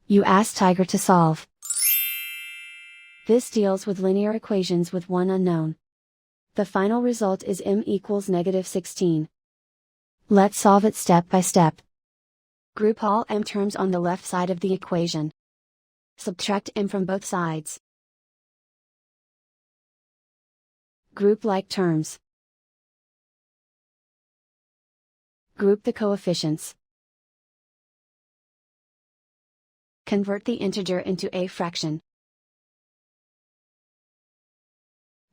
You ask Tiger to solve. This deals with linear equations with one unknown. The final result is m equals -16. Let's solve it step by step. Group all m terms on the left side of the equation. Subtract m from both sides. Group like terms. Group the coefficients. Convert the integer into a fraction.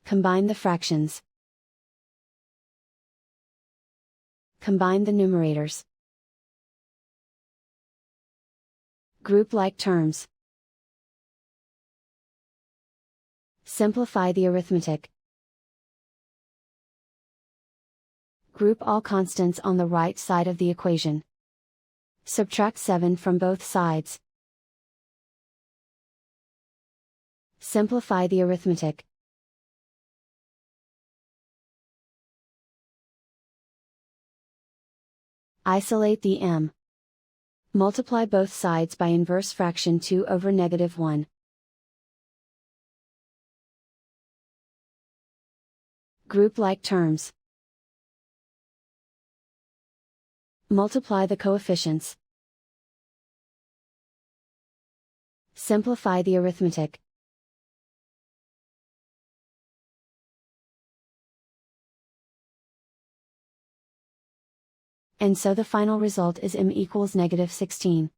Combine the fractions. Combine the numerators. Group like terms. Simplify the arithmetic. Group all constants on the right side of the equation. Subtract 7 from both sides. Simplify the arithmetic. Isolate the m. Multiply both sides by inverse fraction 2 over -1. Group like terms. Multiply the coefficients. Simplify the arithmetic. And so the final result is m equals -16.